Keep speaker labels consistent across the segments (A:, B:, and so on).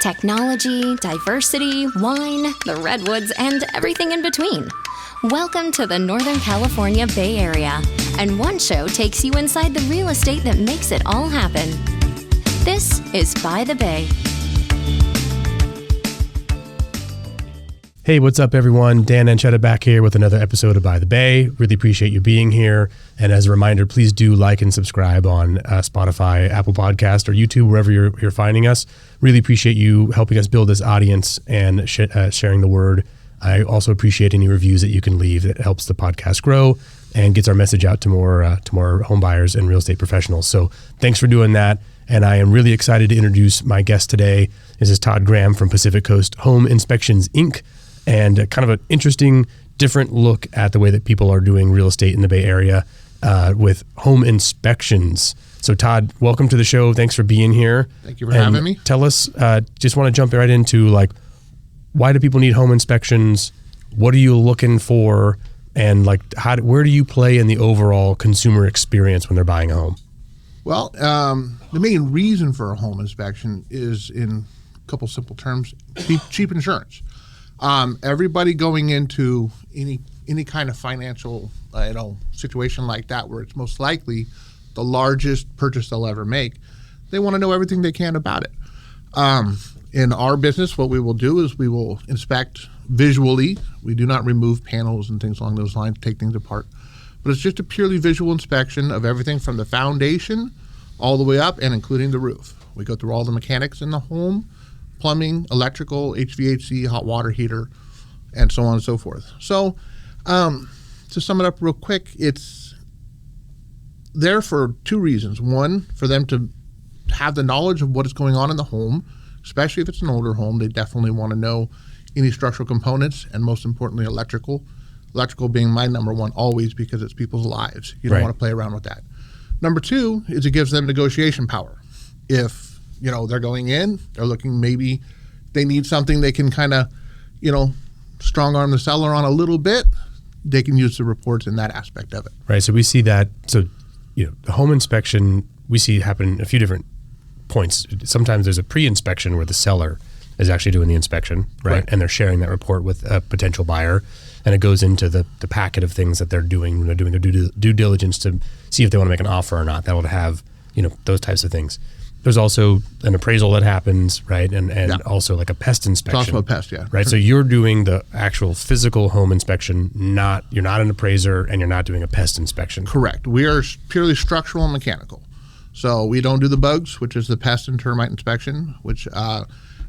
A: Technology, diversity, wine, the redwoods, and everything in between. Welcome to the Northern California Bay Area, and one show takes you inside the real estate that makes it all happen. This is By the Bay.
B: Hey, what's up, everyone? Dan Ancheta back here with another episode of By the Bay. Really appreciate you being here. And as a reminder, please do like and subscribe on Spotify, Apple Podcast, or YouTube, wherever you're finding us. Really appreciate you helping us build this audience and sharing the word. I also appreciate any reviews that you can leave. That helps the podcast grow and gets our message out to more home buyers and real estate professionals. So thanks for doing that. And I am really excited to introduce my guest today. This is Todd Graham from Pacific Coast Home Inspections, Inc., and kind of an interesting, different look at the way that people are doing real estate in the Bay Area with home inspections. So Todd, welcome to the show. Thanks for being here.
C: Thank you for having me.
B: Tell us, just want to jump right into why do people need home inspections? What are you looking for? And where do you play in the overall consumer experience when they're buying a home?
C: Well, the main reason for a home inspection is, in a couple simple terms, cheap insurance. Everybody going into any kind of financial situation like that, where it's most likely the largest purchase they'll ever make, they want to know everything they can about it. In our business, what we will do is we will inspect visually. We do not remove panels and things along those lines, take things apart. But it's just a purely visual inspection of everything from the foundation all the way up and including the roof. We go through all the mechanics in the home, plumbing, electrical, HVAC, hot water heater, and so on and so forth. So to sum it up real quick, it's there for two reasons. One, for them to have the knowledge of what is going on in the home, especially if it's an older home. They definitely want to know any structural components, and most importantly, electrical. Electrical being my number one always, because it's people's lives. You don't want to play around with that. Number two is it gives them negotiation power. If they're going in, they're looking, maybe they need something they can kind of, strong arm the seller on a little bit, they can use the reports in that aspect of it.
B: Right. So we see that. So, the home inspection we see happen a few different points. Sometimes there's a pre-inspection where the seller is actually doing the inspection, right? And they're sharing that report with a potential buyer. And it goes into the packet of things that they're doing when they're doing their due diligence to see if they want to make an offer or not. That will have, those types of things. There's also an appraisal that happens, right? And also like a pest inspection.
C: It's also a pest, yeah.
B: Right. So you're doing the actual physical home inspection, you're not an appraiser, and you're not doing a pest inspection.
C: Correct. We are purely structural and mechanical. So we don't do the bugs, which is the pest and termite inspection, which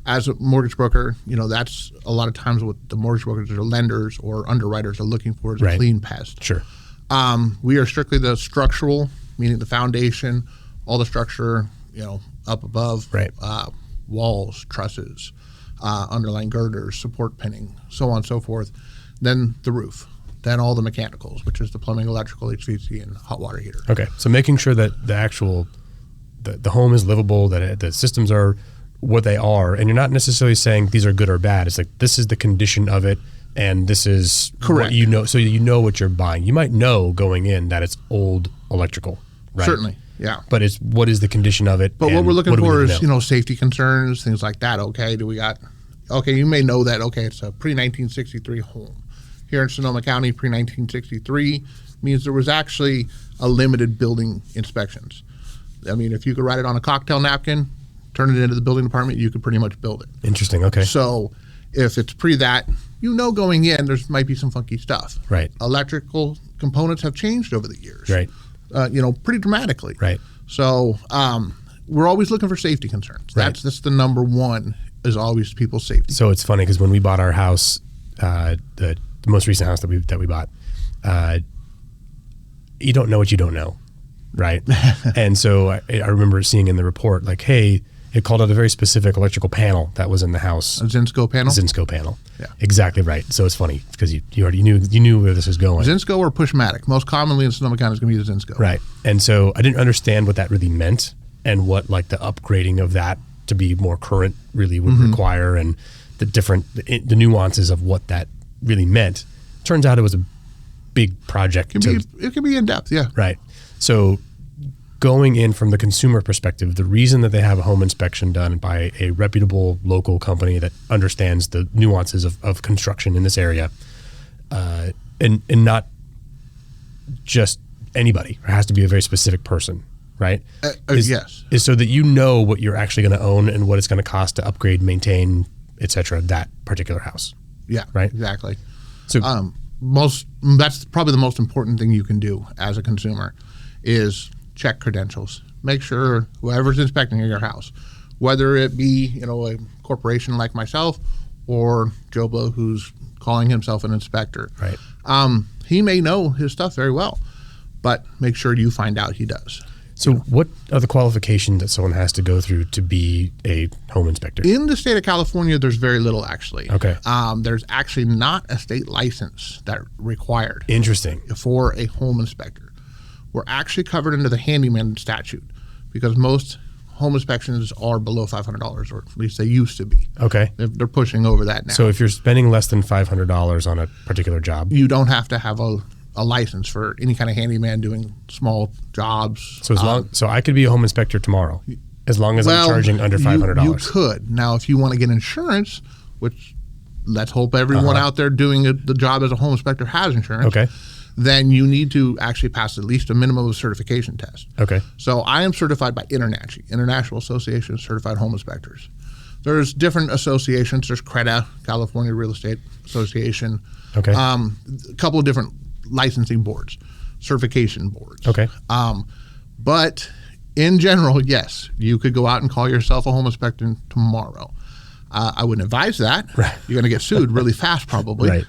C: as a mortgage broker, that's a lot of times what the mortgage brokers or lenders or underwriters are looking for is a clean pest.
B: Sure.
C: We are strictly the structural, meaning the foundation, all the structure, up above, walls, trusses, underlying girders, support pinning, so on and so forth. Then the roof. Then all the mechanicals, which is the plumbing, electrical, HVAC, and hot water heater.
B: Okay, so making sure that the actual, the home is livable, that the systems are what they are, and you're not necessarily saying these are good or bad. It's like, this is the condition of it, and this is
C: correct.
B: What so you know what you're buying. You might know going in that it's old electrical, right?
C: Certainly, yeah.
B: But it's what is the condition of it?
C: But what we're looking for is, safety concerns, things like that. Okay, you may know that, it's a pre-1963 home. Here in Sonoma County, pre-1963 means there was actually a limited building inspections. I mean, if you could write it on a cocktail napkin, turn it into the building department, you could pretty much build it.
B: Interesting, okay.
C: So if it's pre that, going in, there might be some funky stuff.
B: Right.
C: Electrical components have changed over the years.
B: Right.
C: Pretty dramatically.
B: Right.
C: So we're always looking for safety concerns.
B: Right.
C: That's the number one, is always people's safety.
B: So it's funny because when we bought our house, the most recent house that we bought, you don't know what you don't know, right? And so I remember seeing in the report, hey, it called out a very specific electrical panel that was in the house.
C: A Zinsco panel?
B: Zinsco panel.
C: Yeah. Exactly
B: right. So it's funny because you already knew where this was going.
C: Zinsco or Pushmatic. Most commonly in Sonoma County is going to be the Zinsco.
B: Right. And so I didn't understand what that really meant and what the upgrading of that to be more current really would require, and the nuances of what that really meant. Turns out it was a big project.
C: It can be in depth, yeah.
B: Right. So going in from the consumer perspective, the reason that they have a home inspection done by a reputable local company that understands the nuances of construction in this area, and not just anybody, it has to be a very specific person, right?
C: Yes.
B: Is so that you know what you're actually going to own and what it's going to cost to upgrade, maintain, et cetera, that particular house.
C: Yeah,
B: right.
C: Exactly.
B: So
C: that's probably the most important thing you can do as a consumer is check credentials. Make sure whoever's inspecting your house, whether it be a corporation like myself or Joe Blow who's calling himself an inspector,
B: right?
C: He may know his stuff very well, but make sure you find out he does.
B: So what are the qualifications that someone has to go through to be a home inspector?
C: In the state of California, there's very little actually.
B: Okay.
C: There's actually not a state license that required.
B: Interesting.
C: For a home inspector. We're actually covered under the handyman statute because most home inspections are below $500, or at least they used to be.
B: Okay.
C: They're pushing over that now.
B: So if you're spending less than $500 on a particular job,
C: you don't have to have a license for any kind of handyman doing small jobs.
B: So so I could be a home inspector tomorrow, as long as I'm charging under $500.
C: You could. Now, if you want to get insurance, which let's hope everyone out there doing the job as a home inspector has insurance.
B: Okay.
C: Then you need to actually pass at least a minimum of certification test.
B: Okay.
C: So I am certified by INRNACHI, International Association of Certified Home Inspectors. There's different associations. There's CRETA, California Real Estate Association.
B: Okay.
C: A couple of different licensing boards, certification boards.
B: Okay.
C: But in general, yes, you could go out and call yourself a home inspector tomorrow. I wouldn't advise that.
B: Right.
C: You're going to get sued really fast, probably.
B: Right.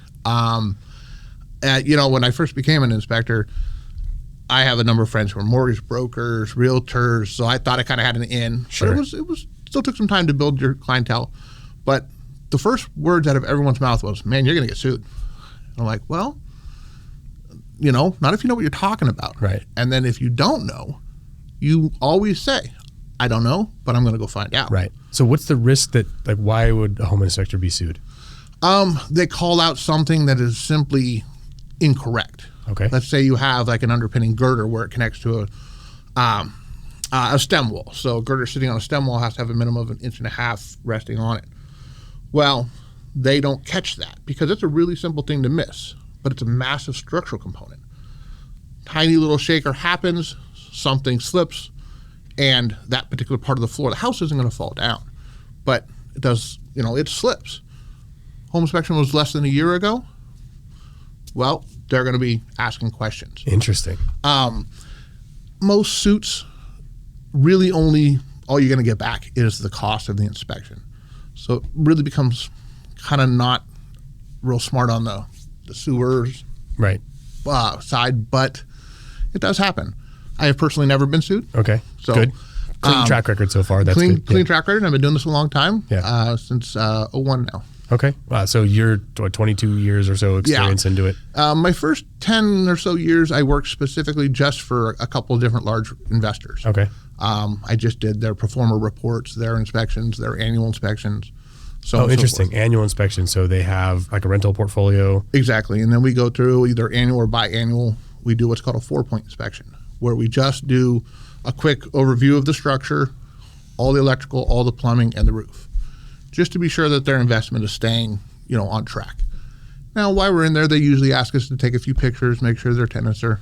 C: When I first became an inspector, I have a number of friends who are mortgage brokers, realtors, so I thought I kind of had an in.
B: Sure.
C: But it was still took some time to build your clientele. But the first words out of everyone's mouth was, "Man, you're going to get sued." And I'm like, well, not if you know what you're talking about.
B: Right.
C: And then if you don't know, you always say, "I don't know, but I'm going to go find out."
B: Right. So what's the risk that, why would a home inspector be sued?
C: They call out something that is simply incorrect.
B: Okay.
C: Let's say you have an underpinning girder where it connects to a stem wall. So a girder sitting on a stem wall has to have a minimum of 1.5 inches resting on it. Well, they don't catch that because it's a really simple thing to miss, but it's a massive structural component. Tiny little shaker happens, something slips, and that particular part of the floor, the house isn't going to fall down, but it does, it slips. Home inspection was less than a year ago. Well, they're going to be asking questions.
B: Interesting.
C: Most suits, really only all you're going to get back is the cost of the inspection. So it really becomes kind of not real smart on the sewers
B: Right.
C: Side, but it does happen. I have personally never been sued.
B: Okay.
C: So
B: good. Clean track record so far. That's
C: clean
B: good.
C: track record. I've been doing this a long time.
B: Yeah.
C: Since 01 now.
B: Okay. So you're 22 years or so experience into it.
C: My first 10 or so years, I worked specifically just for a couple of different large investors.
B: Okay.
C: I just did their performer reports, their inspections, their annual inspections. So
B: interesting. Annual inspection. So they have a rental portfolio.
C: Exactly. And then we go through either annual or biannual. We do what's called a 4-point inspection, where we just do a quick overview of the structure, all the electrical, all the plumbing, and the roof, just to be sure that their investment is staying, on track. Now, while we're in there, they usually ask us to take a few pictures, make sure their tenants are,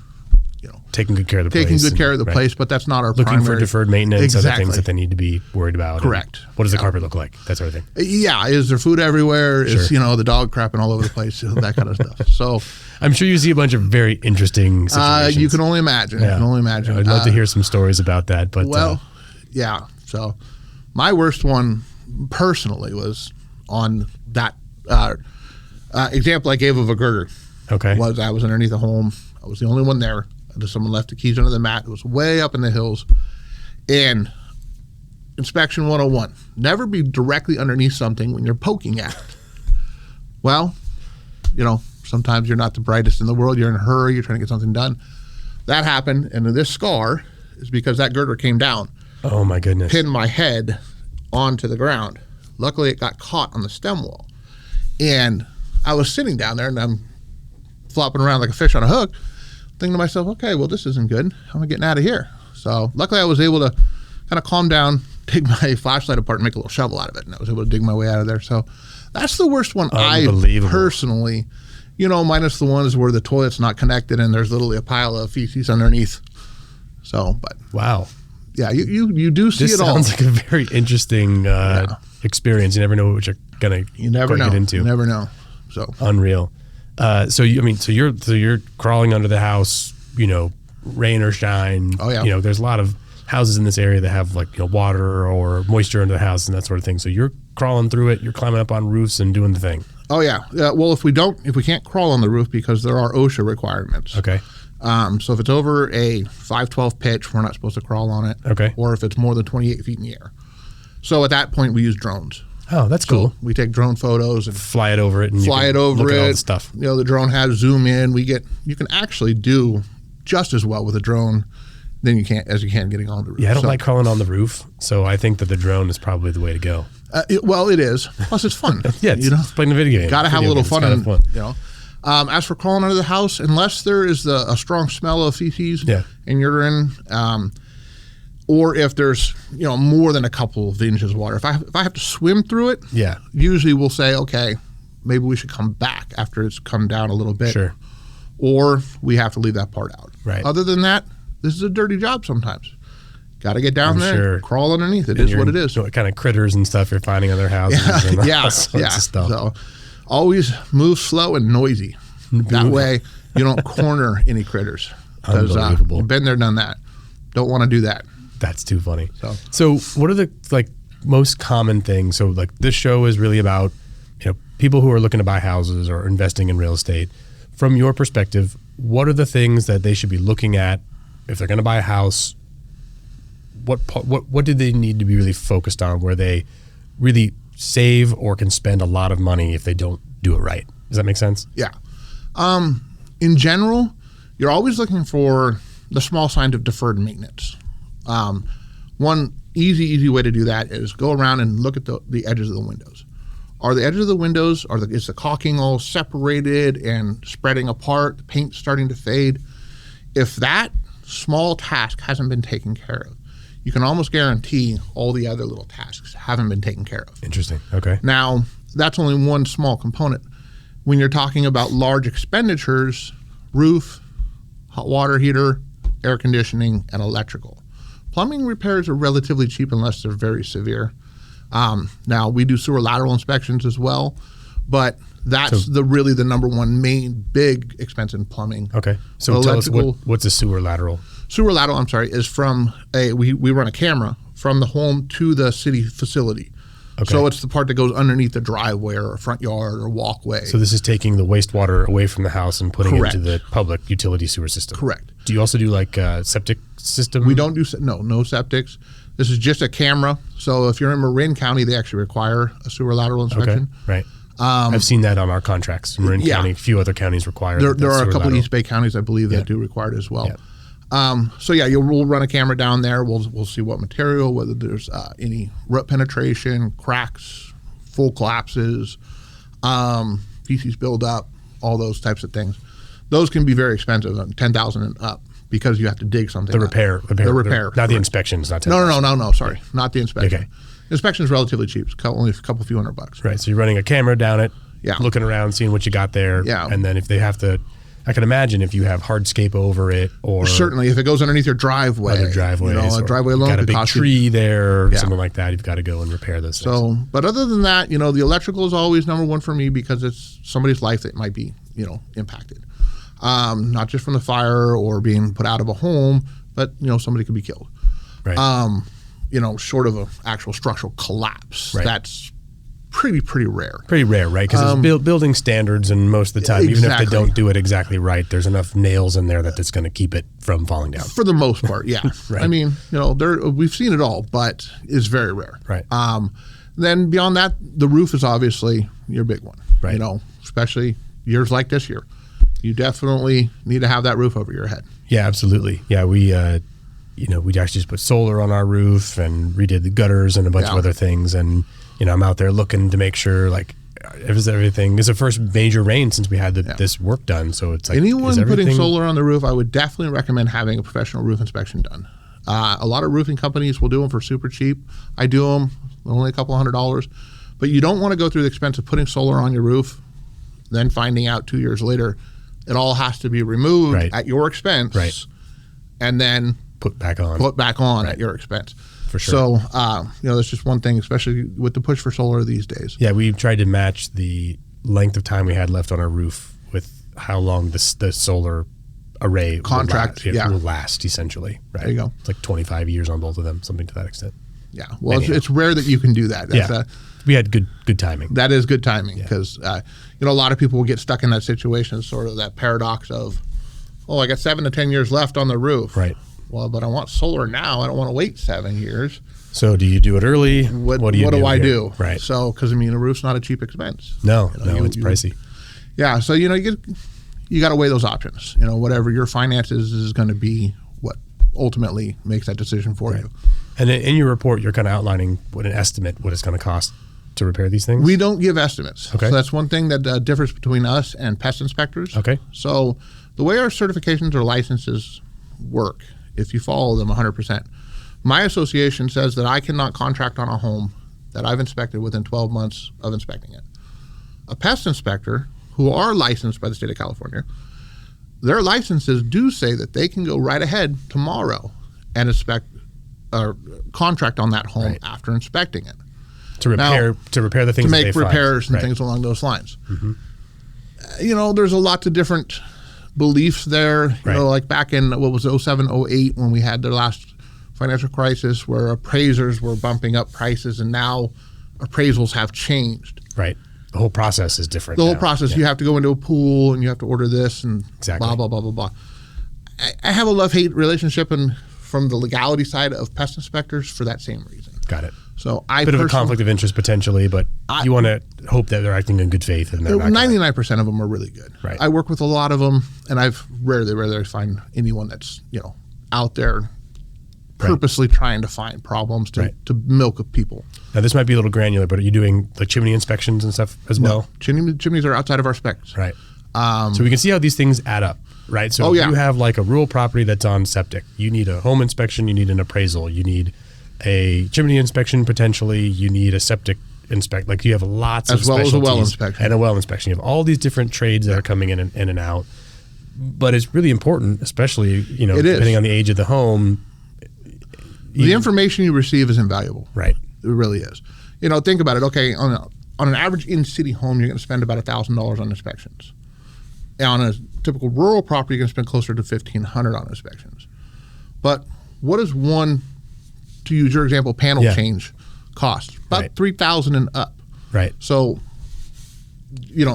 B: taking good care of the place.
C: Taking good care of the place, but that's not our
B: looking
C: primary.
B: for deferred maintenance,
C: Exactly.
B: other things that they need to be worried about.
C: Correct.
B: What does the carpet look like? That sort of thing.
C: Yeah, is there food everywhere?
B: Sure.
C: Is the dog crapping all over the place? That kind of stuff. So
B: I'm sure you see a bunch of very interesting situations.
C: you can only imagine.
B: Yeah.
C: You can only imagine.
B: I'd love to hear some stories about that. But
C: yeah. So my worst one personally was on that example I gave of a girder.
B: Okay.
C: I was underneath a home. I was the only one there. Someone left the keys under the mat. It was way up in the hills. And inspection 101, never be directly underneath something when you're poking at it. Well, sometimes you're not the brightest in the world. You're in a hurry. You're trying to get something done. That happened. And this scar is because that girder came down.
B: Oh, my goodness.
C: Pinned my head onto the ground. Luckily, it got caught on the stem wall. And I was sitting down there, and I'm flopping around like a fish on a hook, thinking to myself, okay, well, this isn't good. How am I getting out of here? So luckily I was able to kind of calm down, take my flashlight apart and make a little shovel out of it. And I was able to dig my way out of there. So that's the worst one I personally, minus the ones where the toilet's not connected and there's literally a pile of feces underneath. So, but.
B: Wow.
C: Yeah, you do see
B: this
C: it all.
B: This sounds like a very interesting experience. You never know what you're going to get into.
C: You never know. So
B: unreal. So you're crawling under the house, rain or shine.
C: Oh yeah.
B: There's a lot of houses in this area that have water or moisture under the house and that sort of thing. So you're crawling through it. You're climbing up on roofs and doing the thing.
C: Oh yeah. Well, if we can't crawl on the roof because there are OSHA requirements.
B: Okay.
C: So if it's over a 512 pitch, we're not supposed to crawl on it.
B: Okay.
C: Or if it's more than 28 feet in the air. So at that point, we use drones.
B: Oh, that's cool.
C: So we take drone photos and
B: fly it over it. And
C: look at all the
B: stuff.
C: The drone has zoom in. You can actually do just as well with a drone as you can getting on the roof.
B: Yeah, I don't like crawling on the roof, so I think that the drone is probably the way to go.
C: It is. Plus, it's fun.
B: Yeah, it's playing a video game.
C: Got to have a little fun. As for crawling under the house, unless there is a strong smell of feces and urine, or if there's more than a couple of inches of water. If I have to swim through it, usually we'll say, okay, maybe we should come back after it's come down a little bit.
B: Sure.
C: Or we have to leave that part out.
B: Right.
C: Other than that, this is a dirty job sometimes. Got to get down there, crawl underneath. It is what it is.
B: What kind of critters and stuff you're finding in their houses. And all sorts of stuff.
C: So always move slow and noisy. That way you don't corner any critters.
B: Unbelievable.
C: You've been there, done that. Don't want to do that.
B: That's too funny. So what are the most common things? So this show is really about people who are looking to buy houses or investing in real estate. From your perspective, what are the things that they should be looking at if they're going to buy a house? What do they need to be really focused on where they really save or can spend a lot of money if they don't do it right? Does that make sense?
C: Yeah. In general, you're always looking for the small signs of deferred maintenance. One easy way to do that is go around and look at the edges of the windows. Are the edges of the windows, is the caulking all separated and spreading apart, the paint starting to fade? If that small task hasn't been taken care of, you can almost guarantee all the other little tasks haven't been taken care of.
B: Interesting. Okay.
C: Now, that's only one small component. When you're talking about large expenditures, roof, hot water heater, air conditioning, and electrical. Plumbing repairs are relatively cheap unless they're very severe. Now, we do sewer lateral inspections as well, but that's really the number one main big expense in plumbing.
B: Okay. So tell us what's a sewer lateral?
C: Sewer lateral, is from we run a camera from the home to the city facility. Okay. So it's the part that goes underneath the driveway or front yard or walkway.
B: So this is taking the wastewater away from the house and putting it into the public utility sewer system.
C: Correct.
B: Do you also do septic system?
C: We don't do no septics. This is just a camera. So if you're in Marin County, they actually require a sewer lateral inspection.
B: Okay. Right. I've seen that on our contracts. Marin County, a few other counties require.
C: There are a couple of East Bay counties, I believe, that do require it as well. Yeah. We'll run a camera down there. We'll see what material, whether there's any root penetration, cracks, full collapses, feces buildup, all those types of things. Those can be very expensive, $10,000 and up, because you have to dig something.
B: The repair, not the inspections, not $10,000.
C: No. Sorry, not the inspection.
B: Okay.
C: Inspection is relatively cheap. It's only a couple few $100.
B: Right. So you're running a camera down it, looking around, seeing what you got there, and then if they have to. I can imagine if you have hardscape over it, or
C: certainly if it goes underneath your driveway,
B: a driveway
C: alone,
B: got a big tree there, or something like that. You've got to go and repair those things.
C: So, but other than that, the electrical is always number one for me because it's somebody's life that might be, impacted, not just from the fire or being put out of a home, but somebody could be killed.
B: Right.
C: Short of an actual structural collapse, that's pretty rare.
B: Pretty rare, right? Because it's building standards, and most of the time, even if they don't do it exactly right, there's enough nails in there that it's going to keep it from falling down.
C: For the most part, yeah.
B: Right.
C: I mean, we've seen it all, but it's very rare.
B: Right.
C: Then beyond that, the roof is obviously your big one.
B: Right.
C: Especially years like this year, you definitely need to have that roof over your head.
B: Yeah, absolutely. Yeah, we actually just put solar on our roof and redid the gutters and a bunch of other things, and I'm out there looking to make sure everything. It's the first major rain since we had this work done, so it's like
C: anyone putting solar on the roof, I would definitely recommend having a professional roof inspection done. A lot of roofing companies will do them for super cheap. I do them only a couple $100, but you don't want to go through the expense of putting solar on your roof, then finding out 2 years later it all has to be removed at your expense, and then
B: put back on
C: at your expense.
B: For sure.
C: So, that's just one thing, especially with the push for solar these days.
B: Yeah, we tried to match the length of time we had left on our roof with how long the solar array
C: contract
B: will last, essentially. Right?
C: There you go.
B: It's like 25 years on both of them, something to that extent.
C: Yeah. Well, it's rare that you can do that.
B: We had good timing.
C: That is good timing because, a lot of people will get stuck in that situation, sort of that paradox of, I got 7 to 10 years left on the roof.
B: Right.
C: Well, but I want solar now. I don't want to wait 7 years.
B: So do you do it early?
C: What do I do?
B: Right.
C: So, because a roof's not a cheap expense.
B: No, it's pricey.
C: Yeah. So, you got to weigh those options. Whatever your finances is going to be what ultimately makes that decision for you.
B: And in your report, you're kind of outlining what it's going to cost to repair these things?
C: We don't give estimates.
B: Okay.
C: So that's one thing that differs between us and pest inspectors.
B: Okay.
C: So the way our certifications or licenses work, if you follow them 100%, my association says that I cannot contract on a home that I've inspected within 12 months of inspecting it. A pest inspector, who are licensed by the state of California, their licenses do say that they can go right ahead tomorrow and inspect or contract on that home after inspecting it.
B: To repair the things,
C: to make repairs and things along those lines.
B: Mm-hmm.
C: There's a lot of different beliefs there. Like back in 07, 08, when we had the last financial crisis, where appraisers were bumping up prices, and now appraisals have changed.
B: Right. The whole process is different.
C: The whole process, you have to go into a pool and you have to order this and blah, blah, blah, blah, blah. I have a love-hate relationship from the legality side of pest inspectors for that same reason.
B: Got it.
C: So
B: bit of a conflict of interest potentially, but you want to hope that they're acting in good faith. And
C: 99% of them are really good.
B: Right.
C: I work with a lot of them, and I've rarely find anyone that's out there purposely trying to find problems to milk people.
B: Now this might be a little granular, but are you doing like chimney inspections and stuff as well?
C: Chimneys are outside of our specs.
B: Right. So we can see how these things add up. Right. So if you have like a rural property that's on septic, you need a home inspection, you need an appraisal, you need a chimney inspection potentially, you need a septic inspect. Like you have lots of specialties.
C: As well as a well inspection.
B: And a well inspection. You have all these different trades that are coming in and out. But it's really important, especially, depending on the age of the home.
C: The information you receive is invaluable.
B: Right.
C: It really is. Think about it. Okay, on an average in-city home, you're going to spend about $1,000 on inspections. And on a typical rural property, you're going to spend closer to $1,500 on inspections. But what does one, to use your example, panel change cost? About $3,000 and up.
B: Right.
C: So, do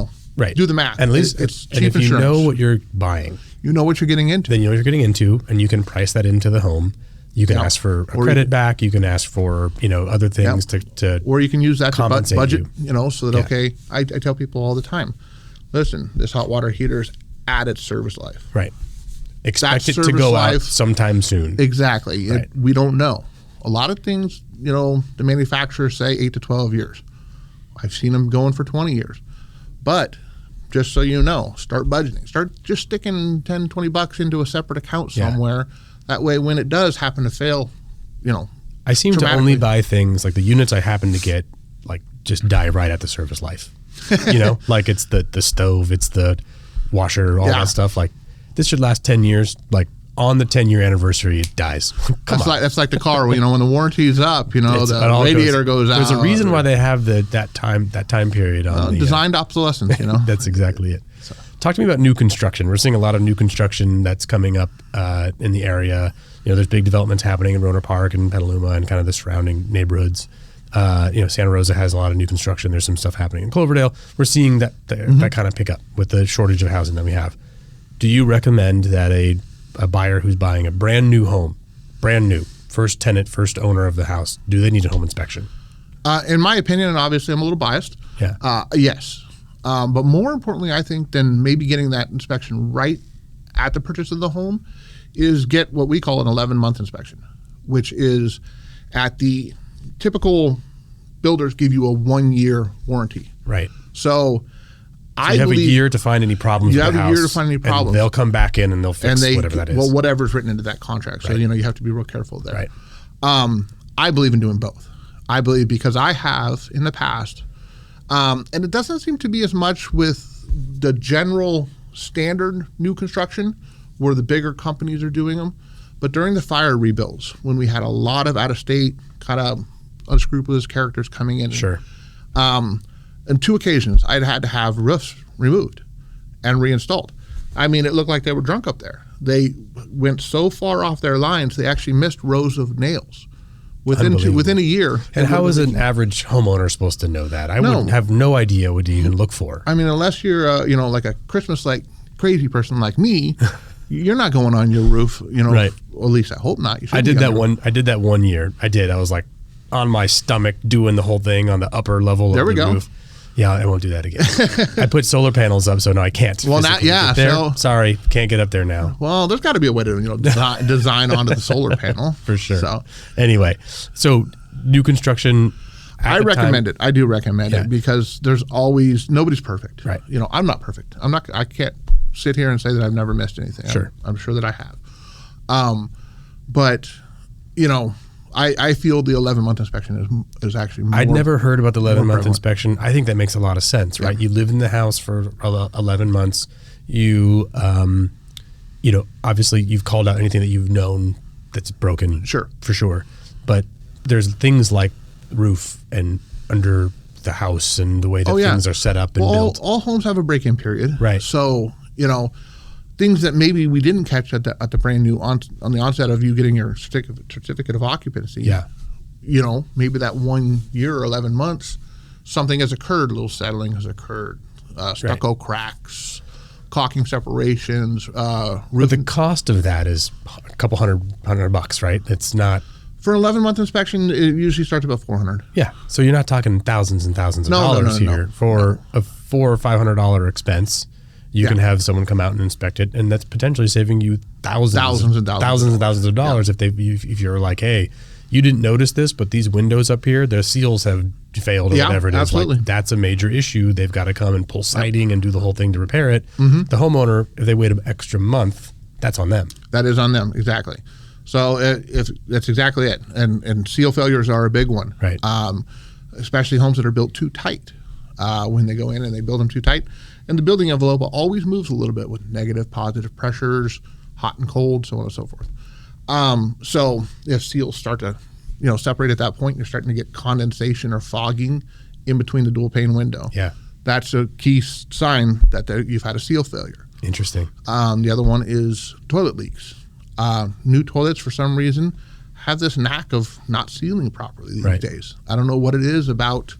C: the math.
B: And at least
C: it's cheap
B: and if
C: insurance.
B: You know what you're buying.
C: You know what you're getting into.
B: Then you know what you're getting into, and you can price that into the home. You can ask for a credit back. You can ask for other things to
C: or you can use that to budget. So that I tell people all the time, listen, this hot water heater's at its service life.
B: Right. Expect it to go out sometime soon.
C: Exactly.
B: Right.
C: We don't know. A lot of things, the manufacturers say 8 to 12 years. I've seen them going for 20 years. But just so you know, start budgeting. Start just sticking $10, $20 into a separate account somewhere. That way, when it does happen to fail,
B: I seem to only buy things like the units I happen to get, like just die right at the service life. Like it's the stove, it's the washer, all that stuff. Like this should last 10 years. Like on the 10-year anniversary, it dies.
C: That's like the car. When the warranty's up, the radiator goes out.
B: There's a reason why they have that time period on
C: designed obsolescence.
B: That's exactly it. So. Talk to me about new construction. We're seeing a lot of new construction that's coming up in the area. There's big developments happening in Roner Park and Petaluma and kind of the surrounding neighborhoods. Santa Rosa has a lot of new construction. There's some stuff happening in Cloverdale. We're seeing that kind of pick up with the shortage of housing that we have. Do you recommend that a buyer who's buying a brand new home, brand new, first tenant, first owner of the house, do they need a home inspection?
C: In my opinion, and obviously I'm a little biased, yes. But more importantly, I think, than maybe getting that inspection right at the purchase of the home is get what we call an 11-month inspection, which is at the typical builders give you a 1-year warranty.
B: Right.
C: So
B: So you have a year to find any problems with the house.
C: You have a year to find any problems.
B: And they'll come back in and they'll fix whatever that is.
C: Well, whatever's written into that contract. So, you have to be real careful there.
B: Right.
C: I believe in doing both. I believe because I have in the past, and it doesn't seem to be as much with the general standard new construction where the bigger companies are doing them, but during the fire rebuilds, when we had a lot of out-of-state kind of unscrupulous characters coming in.
B: Sure.
C: On 2 occasions, I'd had to have roofs removed and reinstalled. I mean, it looked like they were drunk up there. They went so far off their lines, they actually missed rows of nails within a year.
B: And how is an average homeowner supposed to know that? I would have no idea what to even look for.
C: I mean, unless you're, like a Christmas like crazy person like me, you're not going on your roof.
B: Right.
C: Or at least I hope not.
B: I did that one year. I was like on my stomach doing the whole thing on the upper level of the roof. Yeah, I won't do that again. I put solar panels up, so no, I can't.
C: Well,
B: sorry, can't get up there now.
C: Well, there's got to be a way to design onto the solar panel
B: for sure.
C: So
B: anyway, new construction.
C: I recommend it. I do recommend it because there's always nobody's perfect.
B: Right.
C: I'm not perfect. I can't sit here and say that I've never missed anything.
B: Sure.
C: I'm sure that I have. But I feel the 11-month inspection is actually more.
B: I'd never heard about the 11-month inspection. I think that makes a lot of sense, right? You live in the house for 11 months. You, obviously you've called out anything that you've known that's broken.
C: Sure.
B: For sure. But there's things like roof and under the house and the way that things are set up and built.
C: All homes have a break-in period.
B: Right.
C: So, things that maybe we didn't catch at the brand new on the onset of you getting your certificate of occupancy.
B: Yeah.
C: Maybe that 1 year or 11 months, something has occurred, a little settling has occurred, stucco cracks, caulking separations.
B: But the cost of that is a couple $100, right? It's not.
C: For an 11-month inspection, it usually starts about $400.
B: Yeah. So you're not talking thousands and thousands of dollars here. For a $400 or $500 expense. You can have someone come out and inspect it, and that's potentially saving you thousands of dollars if you're like, hey, you didn't notice this, but these windows up here, their seals have failed or whatever it is.
C: Absolutely.
B: Like, that's a major issue. They've got to come and pull siding and do the whole thing to repair it. Mm-hmm. The homeowner, if they wait an extra month, that's on them.
C: That is on them, exactly. So if that's exactly it. And seal failures are a big one.
B: Right.
C: Especially homes that are built too tight. When they go in and they build them too tight. And the building envelope always moves a little bit with negative, positive pressures, hot and cold, so on and so forth. So if seals start to, separate at that point, you're starting to get condensation or fogging in between the dual pane window.
B: Yeah.
C: That's a key sign that you've had a seal failure.
B: Interesting.
C: The other one is toilet leaks. New toilets, for some reason, have this knack of not sealing properly these days. I don't know what it is about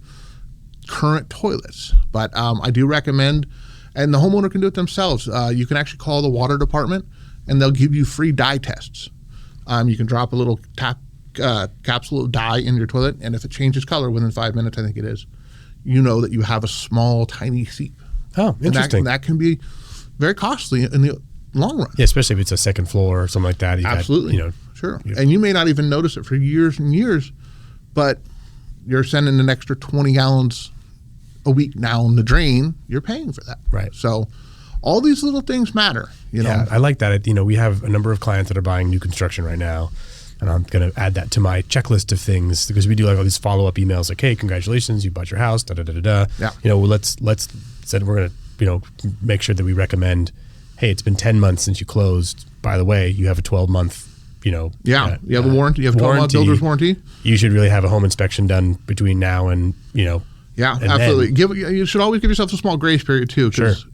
C: current toilets, but I do recommend, and the homeowner can do it themselves. You can actually call the water department and they'll give you free dye tests. You can drop a little capsule of dye in your toilet, and if it changes color within 5 minutes, I think it is, that you have a small, tiny seep.
B: Oh, interesting.
C: And that can be very costly in the long run.
B: Yeah, especially if it's a second floor or something like that.
C: Absolutely. Sure. And you may not even notice it for years and years, but you're sending an extra 20 gallons a week now in the drain, you're paying for that.
B: Right.
C: So all these little things matter,
B: Yeah, I like that. We have a number of clients that are buying new construction right now, and I'm going to add that to my checklist of things because we do like all these follow-up emails like, hey, congratulations, you bought your house, da-da-da-da-da.
C: Yeah.
B: Let's said we're going to, make sure that we recommend, hey, it's been 10 months since you closed. By the way, you have a 12-month, you have
C: a warranty. You have a 12-month builder's warranty.
B: You should really have a home inspection done between now and,
C: Yeah, absolutely. You should always give yourself a small grace period too, because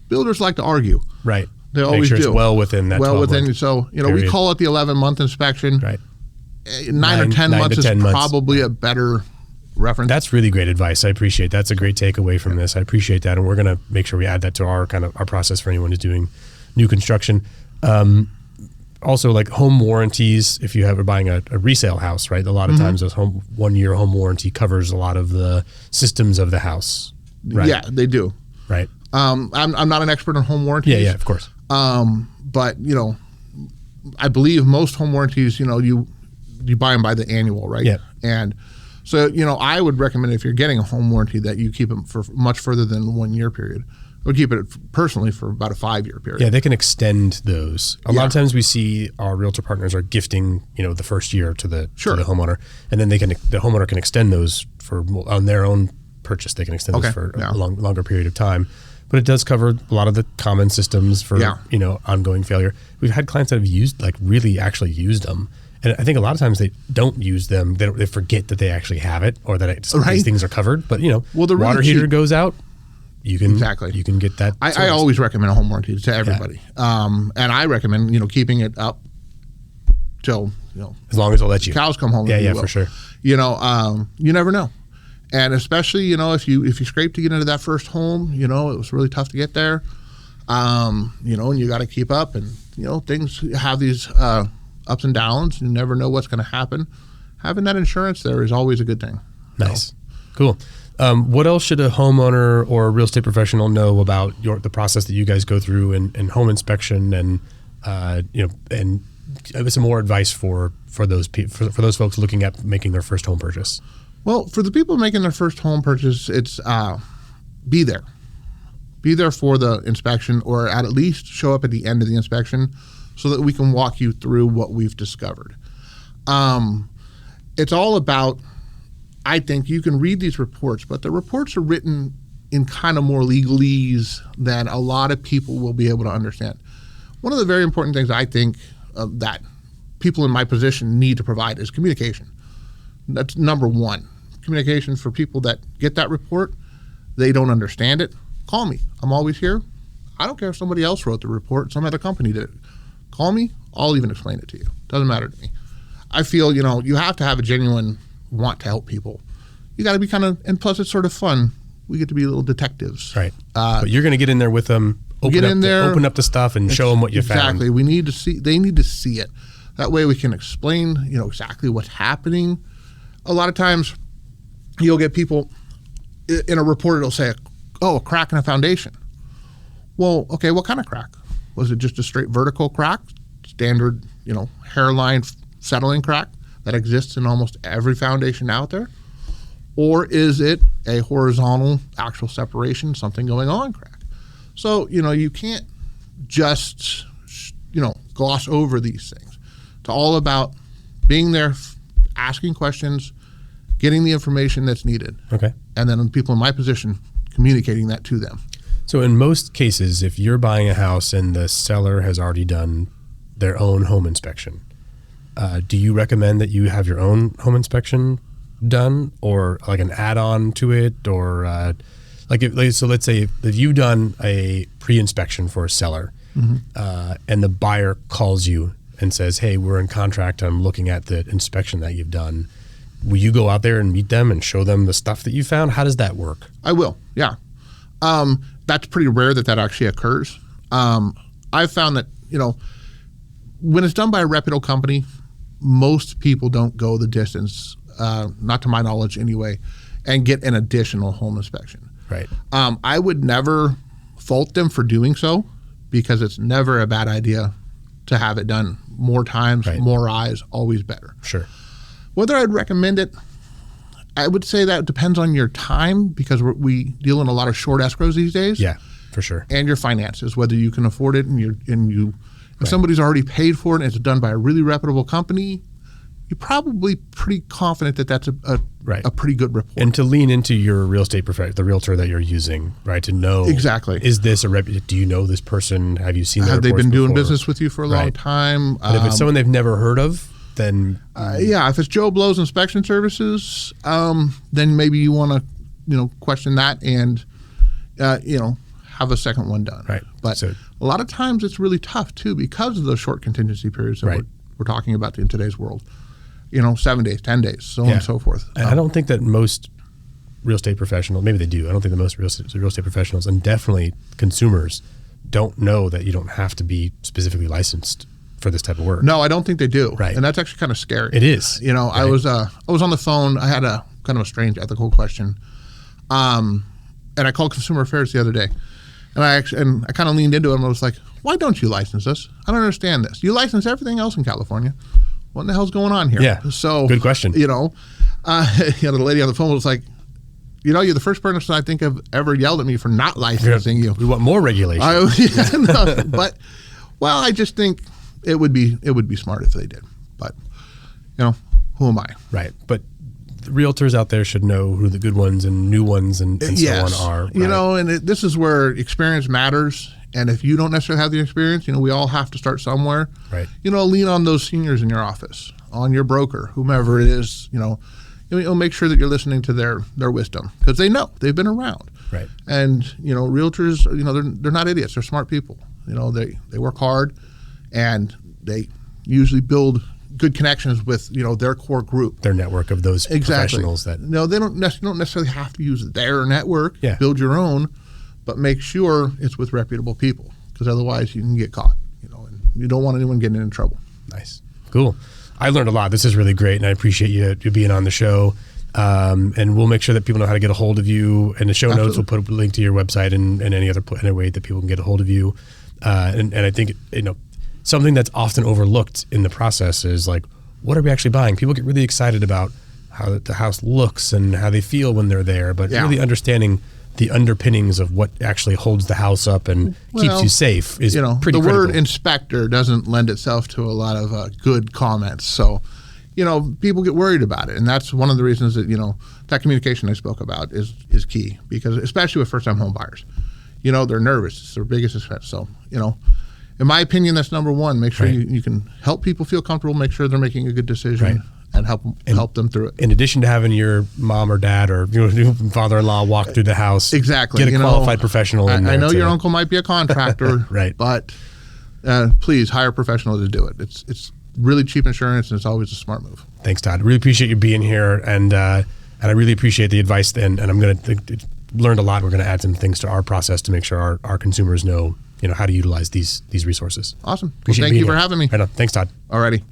C: builders like to argue.
B: Right.
C: They always
B: Make sure
C: do.
B: It's well within that.
C: Well within. So we call it the 11-month inspection.
B: Right.
C: 9 or 10 months is probably a better reference.
B: That's really great advice. I appreciate that. That's a great takeaway from this. I appreciate that, and we're going to make sure we add that to our process for anyone who's doing new construction. Also, like home warranties, if you are buying a resale house, right? A lot of times those 1 year home warranty covers a lot of the systems of the house. Right?
C: Yeah, they do.
B: Right.
C: I'm not an expert on home warranties.
B: Yeah, of course.
C: But I believe most home warranties, you buy them by the annual, right?
B: Yeah.
C: And So, I would recommend if you're getting a home warranty that you keep them for much further than 1 year period. I would keep it personally for about a 5-year period.
B: Yeah, they can extend those. A lot of times we see our realtor partners are gifting, the first year to the homeowner, and then the homeowner can extend those on their own purchase. They can extend those for a longer period of time. But it does cover a lot of the common systems for ongoing failure. We've had clients that have really actually used them. And I think a lot of times they don't use them. They forget that they actually have it, or that these things are covered. But the water heater goes out, you can get that.
C: I always recommend a home warranty to everybody, and I recommend keeping it up till
B: as long as they'll let you.
C: Cows come home.
B: Yeah, for sure.
C: You never know, and especially if you scrape to get into that first home, it was really tough to get there, and you got to keep up, and things have these ups and downs. You never know what's going to happen. Having that insurance there is always a good thing.
B: Nice. Cool. What else should a homeowner or a real estate professional know about the process that you guys go through in home inspection, and and some more advice for those folks looking at making their first home purchase?
C: Well, for the people making their first home purchase, it's be there. Be there for the inspection, or at least show up at the end of the inspection, so that we can walk you through what we've discovered. It's all about, I think you can read these reports, but the reports are written in kind of more legalese than a lot of people will be able to understand. One of the very important things I think that people in my position need to provide is communication. That's number one. Communication for people that get that report, they don't understand it. Call me. I'm always here. I don't care if somebody else wrote the report, some other company did it. Call me. I'll even explain it to you. Doesn't matter to me. I feel, you have to have a genuine want to help people. You got to be and plus it's sort of fun. We get to be little detectives.
B: Right. But you're going to get in there with them, open up the stuff and show them what you found.
C: Exactly. They need to see it. That way we can explain, exactly what's happening. A lot of times you'll get people in a report, it'll say, a crack in a foundation. Well, okay, what kind of crack? Was it just a straight vertical crack, standard, hairline settling crack that exists in almost every foundation out there? Or is it a horizontal actual separation, something going on crack? So, you can't just, gloss over these things. It's all about being there, asking questions, getting the information that's needed.
B: Okay.
C: And then people in my position, communicating that to them.
B: So in most cases, if you're buying a house and the seller has already done their own home inspection, do you recommend that you have your own home inspection done, or like an add-on to it, or so let's say if you've done a pre-inspection for a seller, and the buyer calls you and says, "Hey, we're in contract. I'm looking at the inspection that you've done." Will you go out there and meet them and show them the stuff that you found? How does that work?
C: I will. Yeah. That's pretty rare that actually occurs. I've found that, when it's done by a reputable company, most people don't go the distance, not to my knowledge anyway, and get an additional home inspection.
B: Right.
C: I would never fault them for doing so, because it's never a bad idea to have it done more times, more eyes, always better.
B: Sure.
C: Whether I'd recommend it, I would say that depends on your time, because we deal in a lot of short escrows these days.
B: Yeah, for sure.
C: And your finances, whether you can afford it, if somebody's already paid for it and it's done by a really reputable company, you're probably pretty confident that that's a pretty good report.
B: And to lean into your real estate the realtor that you're using, right? To know
C: exactly,
B: is this do you know this person? Have you seen?
C: Have they been doing business with you for a long time?
B: But if it's someone they've never heard of, then
C: if it's Joe Blow's Inspection Services, then maybe you want to question that and have a second one done.
B: Right.
C: But a lot of times it's really tough too, because of those short contingency periods that we're talking about in today's world. 7 days, 10 days, so on and so forth.
B: And I don't think that most real estate professionals, maybe they do. I don't think that most real estate professionals, and definitely consumers, don't know that you don't have to be specifically licensed for this type of work.
C: No, I don't think they do.
B: Right.
C: And that's actually kind of scary.
B: It is.
C: I was on the phone. I had a kind of a strange ethical question. And I called Consumer Affairs the other day. And I kind of leaned into it, and I was like, why don't you license us? I don't understand this. You license everything else in California. What in the hell's going on here?
B: Yeah.
C: So
B: good question.
C: The lady on the phone was like, you're the first person I think have ever yelled at me for not licensing you.
B: We want more regulation.
C: But I just think it would be smart if they did. But who am I?
B: Right. But the realtors out there should know who the good ones and new ones and
C: yes.
B: so on are. Right?
C: And this is where experience matters. And if you don't necessarily have the experience, we all have to start somewhere.
B: Right.
C: Lean on those seniors in your office, on your broker, whomever it is. Make sure that you're listening to their wisdom because they know, they've been around.
B: Right.
C: And realtors, they're not idiots. They're smart people. They work hard, and they usually build good connections with their core group,
B: their network of those professionals. That
C: they don't necessarily have to use their network.
B: Yeah.
C: Build your own, but make sure it's with reputable people because otherwise you can get caught. And you don't want anyone getting in trouble.
B: Nice, cool. I learned a lot. This is really great, and I appreciate you being on the show. And we'll make sure that people know how to get a hold of you. In the show notes, we'll put a link to your website and any other way that people can get a hold of you. And I think something that's often overlooked in the process is like, what are we actually buying? People get really excited about how the house looks and how they feel when they're there, but really understanding the underpinnings of what actually holds the house up and keeps you safe is pretty critical.
C: The word inspector doesn't lend itself to a lot of good comments. So, people get worried about it. And that's one of the reasons that, that communication I spoke about is key because especially with first-time home buyers, they're nervous. It's their biggest expense. So, in my opinion, that's number one. Make sure you can help people feel comfortable, make sure they're making a good decision. And help them through it. In
B: addition to having your mom or dad or father-in-law walk through the house,
C: exactly,
B: get a qualified professional in there.
C: I know your uncle might be a contractor,
B: right?
C: But please hire a professional to do it. It's really cheap insurance, and it's always a smart move.
B: Thanks, Todd. Really appreciate you being here, and I really appreciate the advice. And I'm going to learned a lot. We're going to add some things to our process to make sure our consumers know how to utilize these resources.
C: Awesome. Thank you for having me.
B: Right on. Thanks, Todd.
C: Alrighty.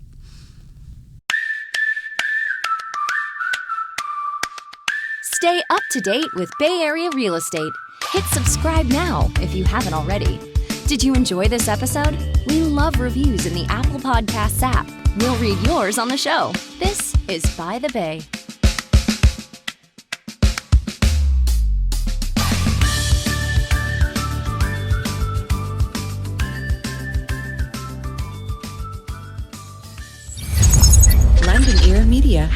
A: Stay up to date with Bay Area real estate. Hit subscribe now if you haven't already. Did you enjoy this episode? We love reviews in the Apple Podcasts app. We'll read yours on the show. This is By the Bay.
D: London Ear Media.